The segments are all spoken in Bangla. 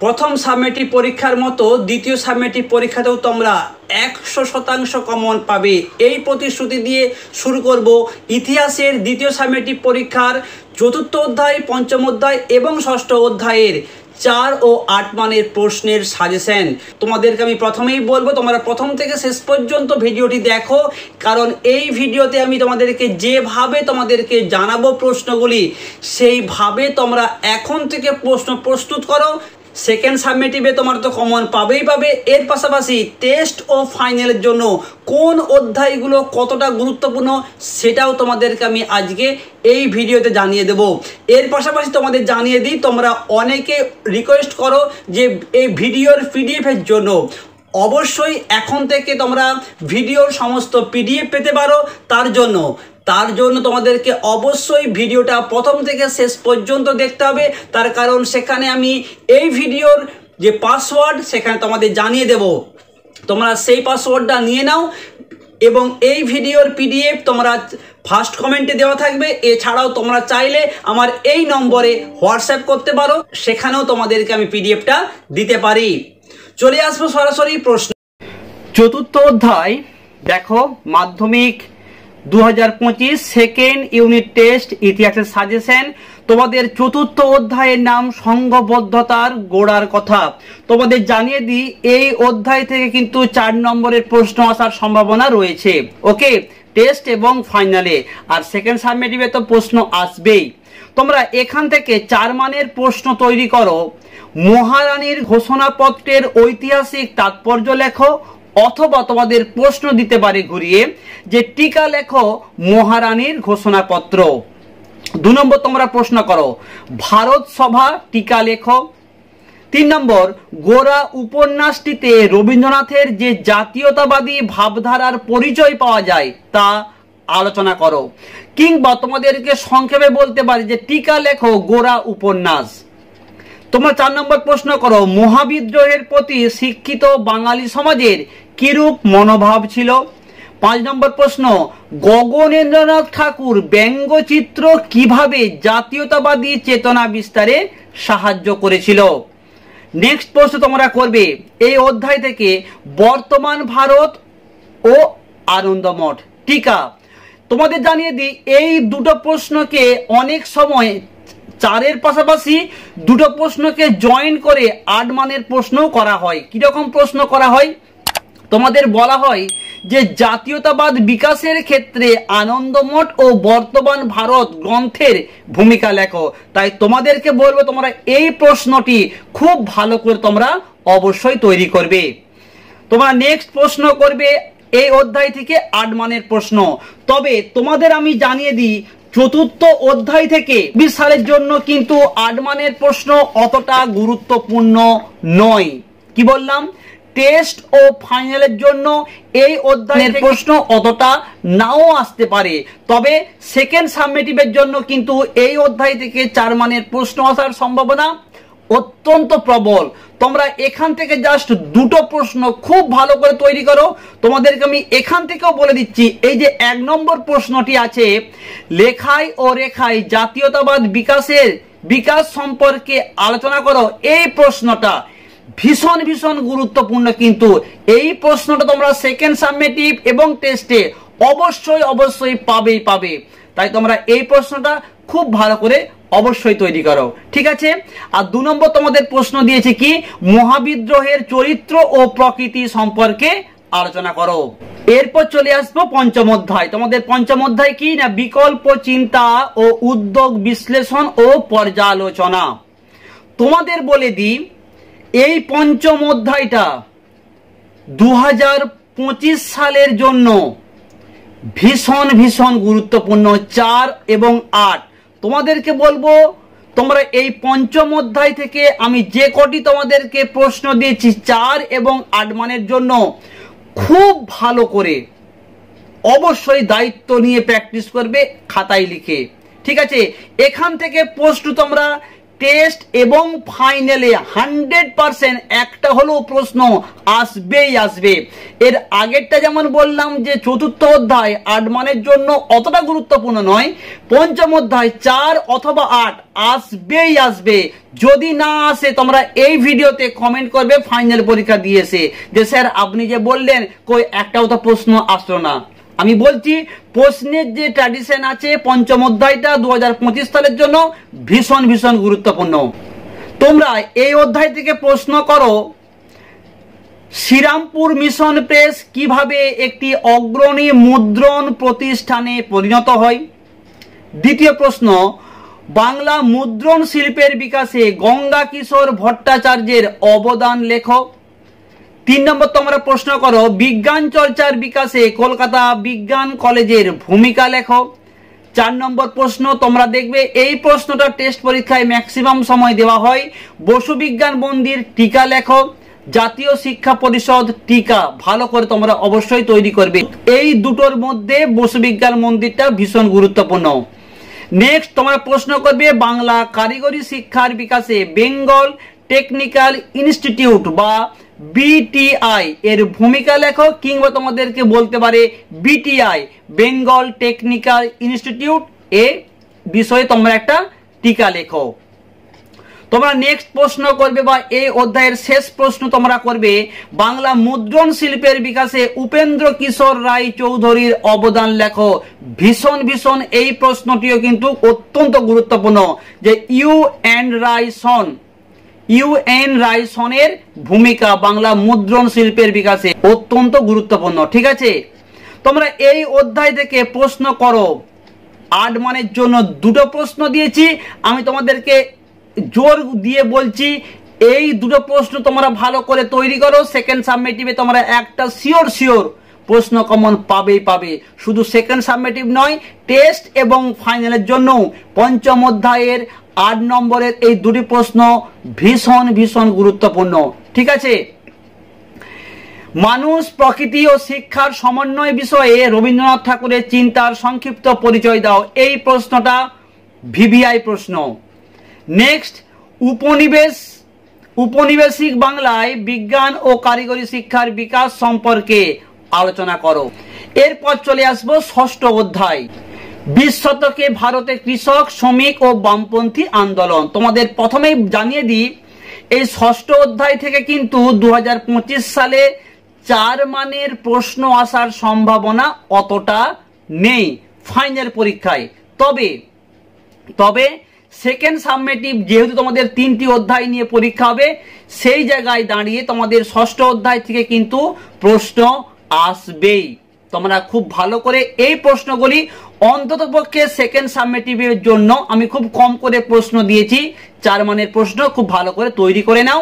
প্রথম সাবমেটিভ পরীক্ষার মতো দ্বিতীয় সাবমেটিভ পরীক্ষাতেও তোমরা 100% কমন পাবে এই প্রতিশ্রুতি দিয়ে শুরু করব ইতিহাসের দ্বিতীয় সাবমেটিভ পরীক্ষার চতুর্থ অধ্যায়, পঞ্চম অধ্যায় এবং ষষ্ঠ অধ্যায়ের 4 ও 8 মানের প্রশ্নের সাজেশন। তোমাদেরকে আমি প্রথমেই বলবো তোমরা প্রথম থেকে শেষ পর্যন্ত ভিডিওটি দেখো, কারণ এই ভিডিওতে আমি তোমাদেরকে যেভাবে তোমাদেরকে জানাবো প্রশ্নগুলি সেইভাবে তোমরা এখন থেকে প্রশ্ন প্রস্তুত করো। সেকেন্ড সাবমেটিভে তোমার তো কমন পাবেই পাবে, এর পাশাপাশি টেস্ট ও ফাইনালের জন্য কোন অধ্যায়গুলো কতটা গুরুত্বপূর্ণ সেটাও তোমাদেরকে আমি আজকে এই ভিডিওতে জানিয়ে দেব। এর পাশাপাশি তোমাদের জানিয়ে দিই, তোমরা অনেকে রিকোয়েস্ট করো যে এই ভিডিওর পিডিএফের জন্য। অবশ্যই এখন থেকে তোমরা ভিডিওর সমস্ত পিডিএফ পেতে পারো। তার জন্য তোমাদেরকে অবশ্যই ভিডিওটা প্রথম থেকে শেষ পর্যন্ত দেখতে হবে, তার কারণ সেখানে আমি এই ভিডিওর যে পাসওয়ার্ড সেখানে তোমাদের জানিয়ে দেব। তোমরা সেই পাসওয়ার্ডটা নিয়ে নাও এবং এই ভিডিওর পিডিএফ তোমরা ফার্স্ট কমেন্টে দেওয়া থাকবে। এছাড়াও তোমরা চাইলে আমার এই নম্বরে হোয়াটসঅ্যাপ করতে পারো, সেখানেও তোমাদেরকে আমি পিডিএফটা দিতে পারি। চলে আসবো সরাসরি প্রশ্ন। চতুর্থ অধ্যায় দেখো, মাধ্যমিক 2025 সেকেন্ড ইউনিট টেস্ট ইতিহাসের সাজেশন। তোমাদের চতুর্থ অধ্যায়ের নাম সংঘবদ্ধতার গোড়ার কথা। তোমাদের জানিয়ে দিই এই অধ্যায় থেকে কিন্তু 4 নম্বরের প্রশ্ন আসার সম্ভাবনা রয়েছে। ওকে, টেস্ট এবং ফাইনালে। আর সেকেন্ড সাবমেটিভে তো প্রশ্ন আসবেই। তোমরা এখান থেকে 4 মানের প্রশ্ন তৈরি করো। মহারানীর ঘোষণাপত্রের ঐতিহাসিক তাৎপর্য লেখো, অথবা তোমাদের প্রশ্ন দিতে পারে ঘুরিয়ে যে টিকা লেখো মহারানীর ঘোষণাপত্র। 2 নম্বর তোমরা প্রশ্ন করো ভারত সভা টিকা লেখো। 3 নম্বর গোরা উপন্যাসটিতে রবীন্দ্রনাথের যে জাতীয়তাবাদী ভাবধারার পরিচয় পাওয়া যায় তা আলোচনা করো। কিংবা তোমাদেরকে সংক্ষেপে বলতে পারি যে টিকা লেখো গোরা উপন্যাস। তোমরা 4 নম্বর প্রশ্ন করো মহাবিদ্রোহের প্রতি শিক্ষিত বাঙালি সমাজের কিরূপ মনোভাব ছিল। 5 নম্বর প্রশ্ন গগনেন্দ্রনাথ ঠাকুর ব্যঙ্গচিত্র কিভাবে জাতীয়তাবাদী চেতনা বিস্তারে সাহায্য করেছিল। নেক্সট প্রশ্ন তোমরা করবে এই অধ্যায় থেকে বর্তমান ভারত ও আনন্দমঠ টিকা। তোমাদের জানিয়ে দিই এই দুটো প্রশ্নকে অনেক সময় 4-এর পাশাপাশি দুটো প্রশ্নকে জয়েন করে 8 মানের প্রশ্ন করা হয়। কিরকম প্রশ্ন করা হয়? তোমাদের বলা হয় যে জাতীয়তাবাদ বিকাশের ক্ষেত্রে আনন্দমঠ ও বর্তমান ভারত গ্রন্থের ভূমিকা লেখো। তাই তোমাদেরকে বলবো তোমরা এই প্রশ্নটি খুব ভালো করে তোমরা অবশ্যই তৈরি করবে। তোমরা নেক্সট প্রশ্ন করবে এই অধ্যায় থেকে 8 মানের প্রশ্ন। তবে তোমাদের আমি জানিয়ে দিই চতুর্থ অধ্যায় থেকে 20 সালের জন্য কিন্তু 8 মানের প্রশ্ন অতটা গুরুত্বপূর্ণ নয়। কি বললাম? টেস্ট ও ফাইনালের জন্য এই অধ্যায়ের প্রশ্ন অতটা নাও আসতে পারে, তবে সেকেন্ড সাবমেটিভের জন্য কিন্তু এই অধ্যায় থেকে 4 মানের প্রশ্ন আসার সম্ভাবনা অত্যন্ত প্রবল। তোমরা এখান থেকে জাস্ট দুটো প্রশ্ন খুব ভালো করে তৈরি করো। তোমাদেরকে আমি এখান থেকেও বলে দিচ্ছি এই যে 1 নম্বর প্রশ্নটি আছে লেখায় ও রেখায় জাতীয়তাবাদ বিকাশ সম্পর্কে আলোচনা করো। এই প্রশ্নটা ভীষণ ভীষণ গুরুত্বপূর্ণ, কিন্তু এই প্রশ্নটা তোমরা সেকেন্ড সাবমেটিভ এবং টেস্টে অবশ্যই পাবে। তাই তোমরা এই প্রশ্নটা খুব ভালো করে অবশ্যই তৈরি করো, ঠিক আছে। আর 2 নম্বর তোমাদের প্রশ্ন দিয়েছে কি মহাবিদ্রোহের চরিত্র ও প্রকৃতি সম্পর্কে আলোচনা করো। এরপর চলে আসবো পঞ্চম অধ্যায়। তোমাদের পঞ্চম অধ্যায় কি না বিকল্প চিন্তা ও উদ্যোগ বিশ্লেষণ ও পর্যালোচনা। তোমাদের বলে দিই এই পঞ্চম অধ্যায়টা 2025 সালের জন্য ভীষণ গুরুত্বপূর্ণ। 4 এবং 8 তোমাদেরকে বলবো তোমরা এই পঞ্চম অধ্যায় থেকে আমি যে কটি তোমাদেরকে প্রশ্ন দিয়েছি 4 এবং 8 মানের জন্য খুব ভালো করে অবশ্যই দায়িত্ব নিয়ে প্র্যাকটিস করবে খাতায় লিখে, ঠিক আছে। এখান থেকে প্রশ্ন তোমরা টেস্ট এবং ফাইনালে 100% একটা হলেও প্রশ্ন আসবেই আসবে। এর আগেরটা যেমন বললাম যে চতুর্থ অধ্যায় 8 মানের জন্য অতটা গুরুত্বপূর্ণ নয়, পঞ্চম অধ্যায় 4 অথবা 8 আসবেই আসবে। যদি না আসে তোমরা এই ভিডিওতে কমেন্ট করবে ফাইনাল পরীক্ষা দিয়েছে যে স্যার আপনি যে বললেন কই একটাও তো প্রশ্ন আসলো না। আমি বলছি প্রশ্নের যে ট্র্যাডিশন আছে পঞ্চম অধ্যায়টা 2025 সালের জন্য ভীষণ ভীষণ গুরুত্বপূর্ণ। তোমরা এই অধ্যায় থেকে প্রশ্ন করো শ্রীরামপুর মিশন প্রেস কিভাবে একটি অগ্রণী মুদ্রণ প্রতিষ্ঠানে পরিণত হয়। দ্বিতীয় প্রশ্ন, বাংলা মুদ্রণ শিল্পের বিকাশে গঙ্গা কিশোর ভট্টাচার্যের অবদান লেখো। 3 নম্বর তোমরা প্রশ্ন করো বিজ্ঞান চর্চার বিকাশে কলকাতা বিজ্ঞান কলেজের ভূমিকা লেখো। 4 নম্বর প্রশ্ন তোমরা দেখবে এই প্রশ্নটা টেস্ট পরীক্ষায় ম্যাক্সিমাম সময় দেওয়া হয়, বসু বিজ্ঞান মন্দির টিকা লেখো। জাতীয় শিক্ষা পরিষদ টিকা ভালো করে তোমরা অবশ্যই তৈরি করবে। এই দুটোর মধ্যে বসু বিজ্ঞান মন্দিরটা ভীষণ গুরুত্বপূর্ণ। নেক্সট তোমরা প্রশ্ন করবে বাংলা কারিগরি শিক্ষার বিকাশে বেঙ্গল টেকনিক্যাল ইনস্টিটিউট বা বিটিআই এর ভূমিকা লেখো, কিংবা তোমাদেরকে বলতে পারে বিটিআই বেঙ্গল টেকনিক্যাল ইনস্টিটিউট এ বিষয়ে তোমরা একটা টিকা লেখো। তোমরা নেক্সট প্রশ্ন করবে বা এই অধ্যায়ের শেষ প্রশ্ন তোমরা করবে বাংলা মুদ্রণ শিল্পের বিকাশে উপেন্দ্র কিশোর রায় চৌধুরীর অবদান লেখো। ভীষণ ভীষণ এই প্রশ্নটিও কিন্তু অত্যন্ত গুরুত্বপূর্ণ যে ইউএন রায়সনের ভূমিকা বাংলা মুদ্রণ শিল্পের বিকাশে অত্যন্ত গুরুত্বপূর্ণ। ঠিক আছে, তোমরা এই অধ্যায় থেকে প্রশ্ন করো। 8 মানের জন্য 2টো প্রশ্ন দিয়েছি, আমি তোমাদেরকে জোর দিয়ে বলছি এই 2টো প্রশ্ন তোমরা ভালো করে তৈরি করো। সেকেন্ড সাবমিটিভে তোমরা একটা শিওর প্রশ্ন কমন পাবে। শুধু সেকেন্ড সাবমিটিভ নয়, টেস্ট এবং ফাইনালের জন্য পঞ্চম অধ্যায়ের 8 নম্বরের এই 2টি প্রশ্ন ভীষণ ভীষণ গুরুত্বপূর্ণ। ঠিক আছে, মানুষ প্রকৃতি ও শিক্ষার সমন্বয় বিষয়ে রবীন্দ্রনাথ ঠাকুরের চিন্তার সংক্ষিপ্ত পরিচয় দাও। এই প্রশ্নটা ভিভিআই প্রশ্ন। নেক্সট উপনিবেশিক বাংলায় বিজ্ঞান ও কারিগরি শিক্ষার বিকাশ সম্পর্কে আলোচনা করো। এরপর চলে আসবো ষষ্ঠ অধ্যায় 20 শতকে ভারতে কৃষক শ্রমিক ও বামপন্থী আন্দোলন। তোমাদের প্রথমেই জানিয়ে দিই এই ষষ্ঠ অধ্যায় থেকে কিন্তু 2025 সালে 4 মানের প্রশ্ন আসার সম্ভাবনা অতটা নেই ফাইনাল পরীক্ষায়। তবে সেকেন্ড সাবমিটিভ যেহেতু তোমাদের 3টি অধ্যায় নিয়ে পরীক্ষা হবে, সেই জায়গায় দাঁড়িয়ে তোমাদের ষষ্ঠ অধ্যায় থেকে কিন্তু প্রশ্ন আসবেই। তোমরা খুব ভালো করে এই প্রশ্নগুলি অন্ততপক্ষে সেকেন্ড সাবমিটিভের জন্য আমি খুব কম করে প্রশ্ন দিয়েছি, 4 মানের প্রশ্ন খুব ভালো করে তৈরি করে নাও।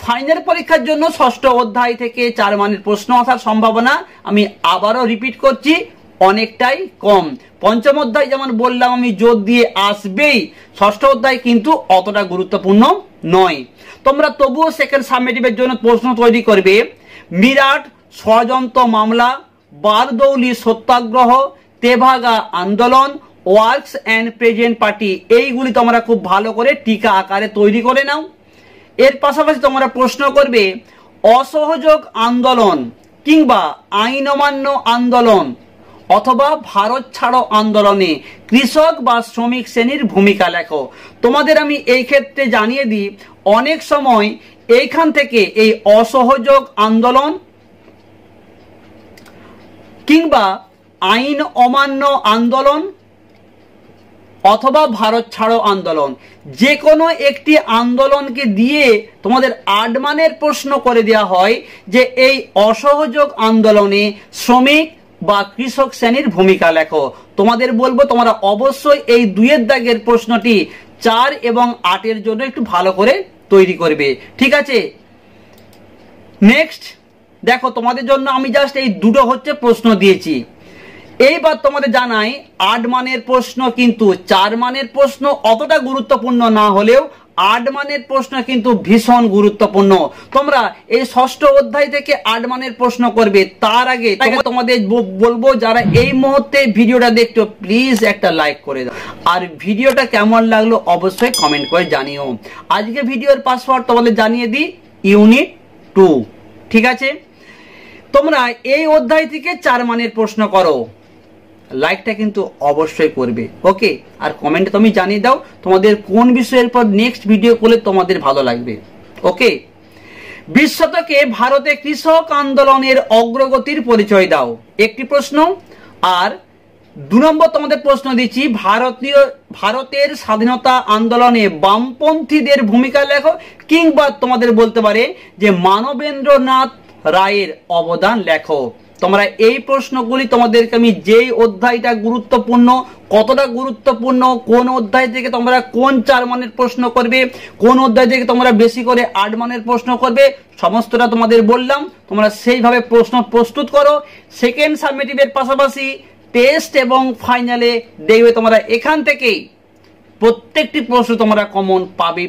ফাইনাল পরীক্ষার জন্য ষষ্ঠ অধ্যায় থেকে 4 মানের প্রশ্ন আসার সম্ভাবনা আমি আবারও রিপিট করছি অনেকটাই কম। পঞ্চম অধ্যায় যেমন বললাম আমি জোর দিয়ে আসবেই, ষষ্ঠ অধ্যায় কিন্তু অতটা গুরুত্বপূর্ণ নয়। তোমরা তবুও সেকেন্ড সাবমিটিভের জন্য প্রশ্ন তৈরি করবে মিরাট ষড়যন্ত্র মামলা, বারদৌলি সত্যাগ্রহ, তেভাগা আন্দোলন, ওয়ার্কস অ্যান্ড প্রেজেন্ট পার্টি। এইগুলি তোমরা খুব ভালো করে টিকা আকারে তৈরি করে নাও। এর পাশাপাশি তোমরা প্রশ্ন করবে অসহযোগ আন্দোলন কিংবা আইন অমান্য আন্দোলন অথবা ভারত ছাড়ো আন্দোলনে কৃষক বা শ্রমিক শ্রেণীর ভূমিকা লেখো। তোমাদের আমি এই ক্ষেত্রে জানিয়ে দিই অনেক সময় এইখান থেকে এই অসহযোগ আন্দোলন কিংবা আইন অমান্য আন্দোলন অথবা ভারত ছাড়ো আন্দোলন যে কোনো একটি আন্দোলনকে দিয়ে তোমাদের 8 মানের প্রশ্ন করে দেওয়া হয় যে এই অসহযোগ আন্দোলনে শ্রমিক বা কৃষক শ্রেণীর ভূমিকা লেখো। তোমাদের বলবো তোমরা অবশ্যই এই 2 দাগের প্রশ্নটি 4 এবং 8 এর জন্য একটু ভালো করে তৈরি করবে। ঠিক আছে, নেক্সট দেখো তোমাদের জন্য আমি জাস্ট এই 2টো হচ্ছে প্রশ্ন দিয়েছি। এইবার তোমাদের জানাই 8 মানের প্রশ্ন কিন্তু 4 মানের প্রশ্ন অতটা গুরুত্বপূর্ণ না হলেও 8 মানের প্রশ্ন কিন্তু ভীষণ গুরুত্বপূর্ণ। তোমরা এই ষষ্ঠ অধ্যায় থেকে 8 মানের প্রশ্ন করবে। তার আগে তোমাদের বলবো, যারা এই মুহূর্তে ভিডিওটা দেখছো প্লিজ একটা লাইক করে দাও, আর ভিডিওটা কেমন লাগলো অবশ্যই কমেন্ট করে জানিও। আজকে ভিডিওর পাসওয়ার্ড তোমাদের জানিয়ে দিই, ইউনিট 2। ঠিক আছে, তোমরা এই অধ্যায় থেকে 4 মানের প্রশ্ন করো। লাইকটা কিন্তু অবশ্যই করবে, ওকে। আর কমেন্টে তুমি জানিয়ে দাও তোমাদের কোন বিষয়ের পর নেক্সট ভিডিও করলে তোমাদের ভালো লাগবে, ওকে। 20 শতকে ভারতে কৃষক আন্দোলনের অগ্রগতির পরিচয় দাও, একটি প্রশ্ন। আর 2 নম্বর তোমাদের প্রশ্ন দিচ্ছি, ভারতের স্বাধীনতা আন্দোলনে বামপন্থীদের ভূমিকা লেখো, কিংবা তোমাদের বলতে পারে যে মানবেন্দ্রনাথ রায়ের অবদান লেখো। তোমরা এই প্রশ্নগুলি তোমাদেরকে আমি যেই অধ্যায়টা গুরুত্বপূর্ণ, কতটা গুরুত্বপূর্ণ, কোন অধ্যায় থেকে তোমরা কোন 4 মানের প্রশ্ন করবে, কোন অধ্যায় থেকে তোমরা বেশি করে 8 মানের প্রশ্ন করবে, সমস্তটা তোমাদের বললাম। তোমরা সেইভাবে প্রশ্ন প্রস্তুত করো। সেকেন্ড সাবমিটিভের পাশাপাশি টেস্ট এবং ফাইনালে দেখবে তোমরা এখান থেকেই প্রত্যেকটি প্রশ্ন তোমরা কমন পাবে।